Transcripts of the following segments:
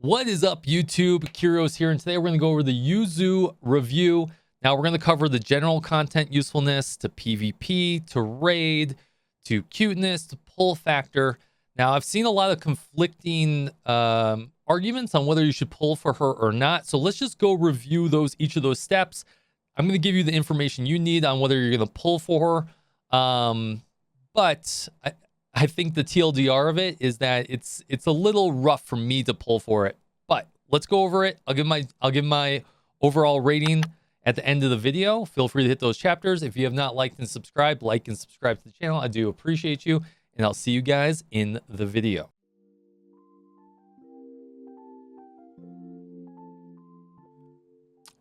What is up, YouTube? Kyrios here, and today we're going to go over the Yuzu review. Now, we're going to cover the general content usefulness to PvP, to raid, to cuteness, to pull factor. Now, I've seen a lot of conflicting arguments on whether you should pull for her or not. So let's just go review each of those steps. I'm going to give you the information you need on whether you're going to pull for her. But I think the TLDR of it is that it's a little rough for me to pull for it. But let's go over it. I'll give my overall rating at the end of the video. Feel free to hit those chapters. If you have not liked and subscribed, like and subscribe to the channel. I do appreciate you, and I'll see you guys in the video.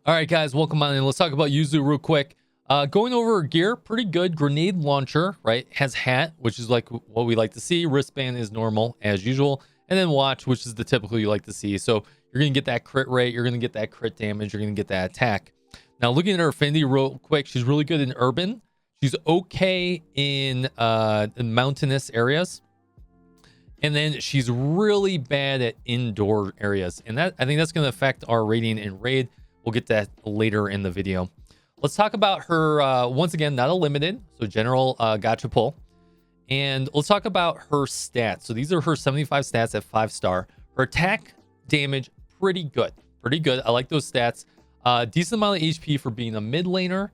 All right, guys, welcome on in. Let's talk about Yuzu real quick. Going over her gear, pretty good. Grenade launcher, right? Has hat, which is like what we like to see. Wristband is normal as usual. And then watch, which is the typical you like to see. So you're going to get that crit rate. You're going to get that crit damage. You're going to get that attack. Now, looking at her affinity real quick, she's really good in urban. She's okay in mountainous areas. And then she's really bad at indoor areas. And that I think that's going to affect our rating in raid. We'll get that later in the video. Let's talk about her, once again, not a limited, so general gotcha pull. And let's talk about her stats. So these are her 75 stats at 5-star. Her attack damage, pretty good. Pretty good. I like those stats. Decent amount of HP for being a mid laner.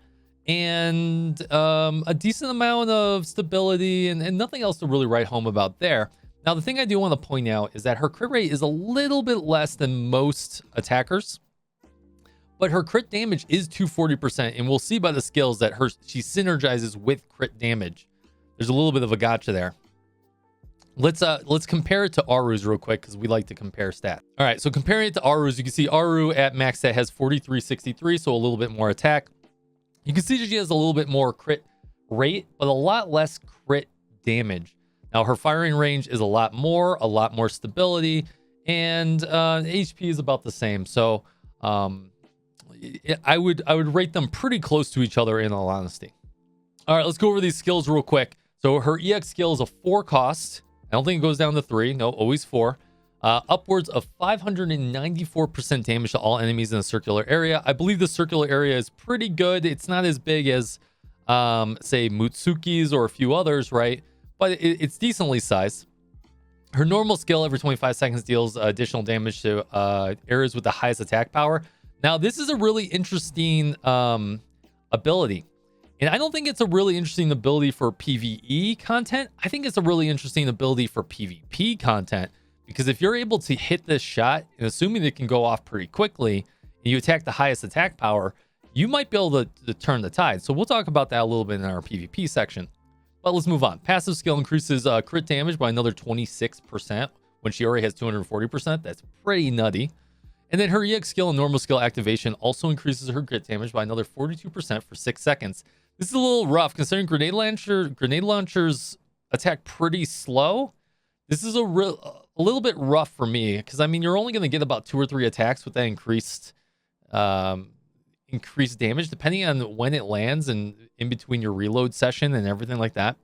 And a decent amount of stability and nothing else to really write home about there. Now, the thing I do want to point out is that her crit rate is a little bit less than most attackers. But her crit damage is 240%, and we'll see by the skills that she synergizes with crit damage. There's a little bit of a gotcha there. Let's compare it to Aru's real quick, because we like to compare stats. All right, so comparing it to Aru's, you can see Aru at max stat has 4363, so a little bit more attack. You can see that she has a little bit more crit rate, but a lot less crit damage. Now, her firing range is a lot more stability, and HP is about the same. So, I would rate them pretty close to each other, in all honesty. All right, let's go over these skills real quick. So her EX skill is a 4 cost. I don't think it goes down to 3. No, always 4. Upwards of 594% damage to all enemies in a circular area. I believe the circular area is pretty good. It's not as big as, say, Mutsuki's or a few others, right? But it's decently sized. Her normal skill every 25 seconds deals additional damage to areas with the highest attack power. Now, this is a really interesting ability. And I don't think it's a really interesting ability for PvE content. I think it's a really interesting ability for PvP content. Because if you're able to hit this shot, and assuming it can go off pretty quickly, and you attack the highest attack power, you might be able to turn the tide. So we'll talk about that a little bit in our PvP section. But let's move on. Passive skill increases crit damage by another 26% when she already has 240%. That's pretty nutty. And then her EX skill and normal skill activation also increases her crit damage by another 42% for 6 seconds. This is a little rough considering grenade launchers attack pretty slow. This is a little bit rough for me because I mean you're only going to get about 2 or 3 attacks with that increased damage depending on when it lands and in between your reload session and everything like that.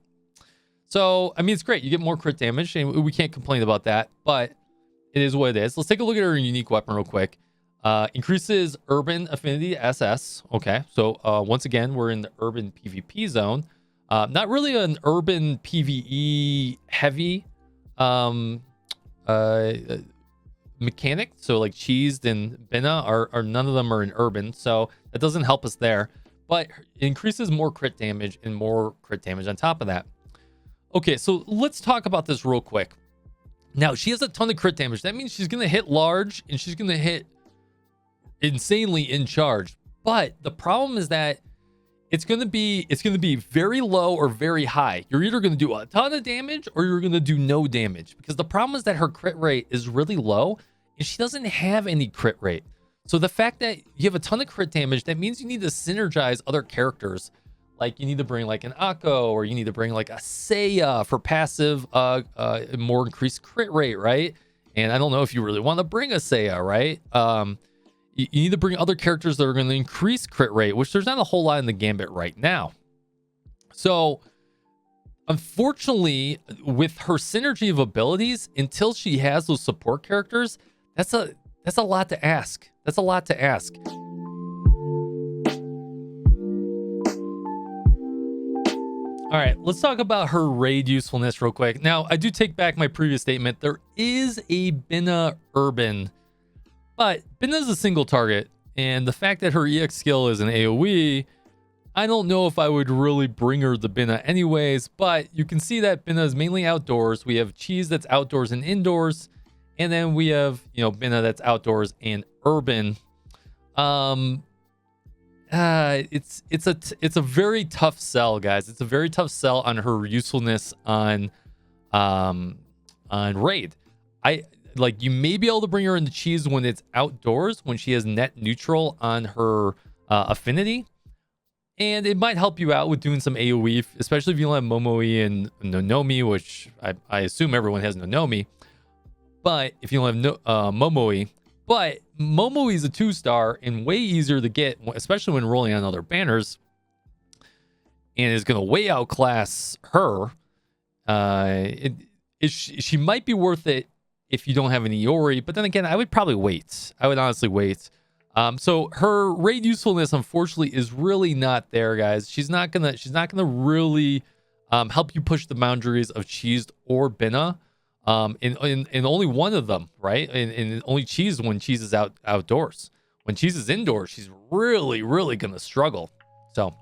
So I mean it's great, you get more crit damage and we can't complain about that, but it is what it is. Let's take a look at her unique weapon real quick. Increases urban affinity to SS. Okay, so once again, we're in the urban PvP zone. Not really an urban PvE heavy mechanic. So like Cheesed and Bina are none of them are in urban. So that doesn't help us there. But it increases more crit damage and more crit damage on top of that. Okay, so let's talk about this real quick. Now, she has a ton of crit damage. That means she's going to hit large and she's going to hit insanely in charge. But the problem is that it's going to be very low or very high. You're either going to do a ton of damage or you're going to do no damage. Because the problem is that her crit rate is really low and she doesn't have any crit rate. So the fact that you have a ton of crit damage, that means you need to synergize other characters. Like you need to bring like an Akko or you need to bring like a Seiya for passive, more increased crit rate, right? And I don't know if you really want to bring a Seiya, right? You need to bring other characters that are going to increase crit rate, which there's not a whole lot in the Gambit right now. So unfortunately, with her synergy of abilities, until she has those support characters, That's a lot to ask. That's a lot to ask. All right, let's talk about her raid usefulness real quick. Now, I do take back my previous statement. There is a Binna Urban, but Binna is a single target, and the fact that her EX skill is an AoE, I don't know if I would really bring her the Binna anyways, but you can see that Binna is mainly outdoors. We have Cheese that's outdoors and indoors, and then we have, Binna that's outdoors and urban. It's a very tough sell, guys. It's a very tough sell on her usefulness on raid. You may be able to bring her into Cheese when it's outdoors, when she has net neutral on her affinity, and it might help you out with doing some AoE, especially if you don't have Momoe and Nonomi, which I assume everyone has Nonomi. But if you don't have Momoe, but Momoe is a 2-star and way easier to get, especially when rolling on other banners, and is going to way outclass her. She might be worth it if you don't have an Iori, but then again, I would probably wait. I would honestly wait. So her raid usefulness, unfortunately, is really not there, guys. She's not gonna really help you push the boundaries of Cheese or Binna. In only one of them, right? And only Cheese when Cheese is outdoors. When Cheese is indoors, she's really, really gonna struggle. So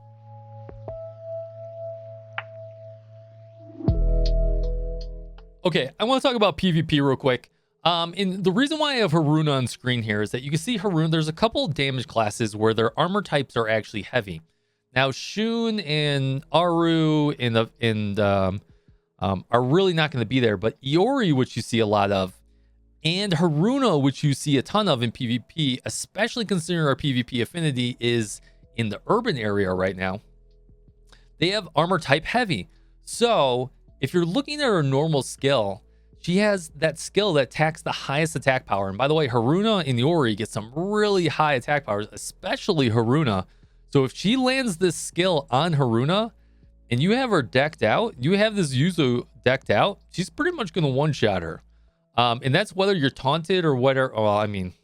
okay, I want to talk about PvP real quick. And the reason why I have Haruna on screen here is that you can see Haruna, there's a couple of damage classes where their armor types are actually heavy. Now Shun and Aru are really not going to be there, but Iori, which you see a lot of, and Haruna, which you see a ton of in PvP, especially considering our PvP affinity is in the urban area right now, they have armor type heavy. So if you're looking at her normal skill, she has that skill that attacks the highest attack power. And by the way, Haruna and Iori get some really high attack powers, especially Haruna. So if she lands this skill on Haruna, and you have her decked out, you have this Yuzu decked out, she's pretty much going to one-shot her. And that's whether you're taunted or whether, well, I mean,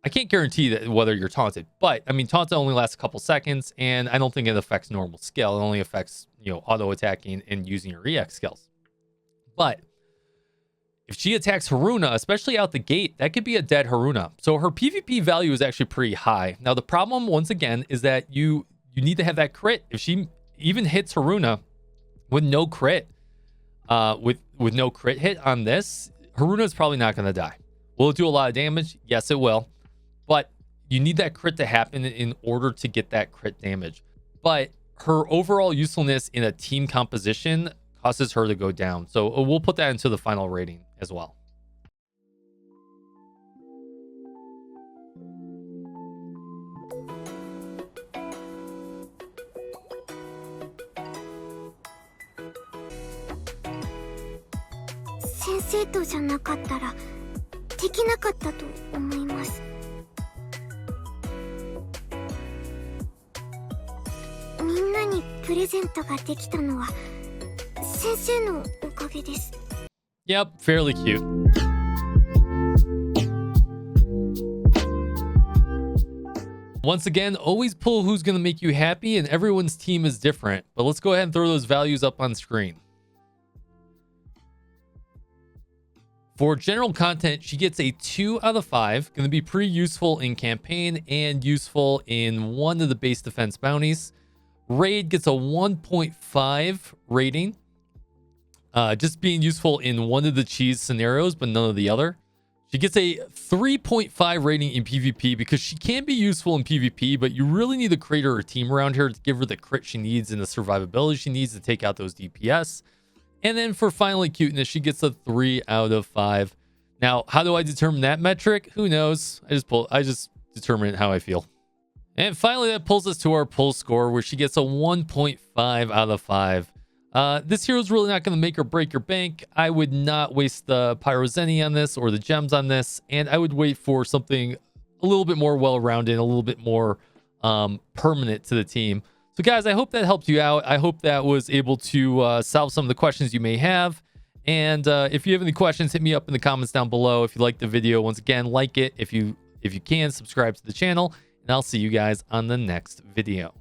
I can't guarantee that whether you're taunted, but I mean, taunted only lasts a couple seconds, and I don't think it affects normal skill. It only affects, auto attacking and using your EX skills. But if she attacks Haruna, especially out the gate, that could be a dead Haruna. So her PvP value is actually pretty high. Now, the problem, once again, is that you need to have that crit. If she even hits Haruna with no crit, with no crit hit on this, Haruna is probably not going to die. Will it do a lot of damage? Yes, it will. But you need that crit to happen in order to get that crit damage. But her overall usefulness in a team composition causes her to go down. So we'll put that into the final rating as well. Senseiじゃなかったらできなかったと思います。みんなにプレゼントができたのは先生のおかげです。Yep, fairly cute. Once again, always pull who's going to make you happy, and everyone's team is different. But let's go ahead and throw those values up on screen. For general content, she gets a 2 out of 5. Going to be pretty useful in campaign and useful in one of the base defense bounties. Raid gets a 1.5 rating. Just being useful in one of the cheese scenarios, but none of the other. She gets a 3.5 rating in PvP because she can be useful in PvP, but you really need to create her a team around here to give her the crit she needs and the survivability she needs to take out those DPS. And then for finally cuteness, she gets a 3 out of 5. Now, how do I determine that metric? Who knows? I just determine it how I feel. And finally, that pulls us to our pull score, where she gets a 1.5 out of 5. This hero is really not going to make or break your bank. I would not waste the Pyrozeni on this or the gems on this, and I would wait for something a little bit more well-rounded, a little bit more permanent to the team. So guys, I hope that helped you out. I hope that was able to solve some of the questions you may have. And if you have any questions, hit me up in the comments down below. If you like the video, once again, like it. If you can, subscribe to the channel, and I'll see you guys on the next video.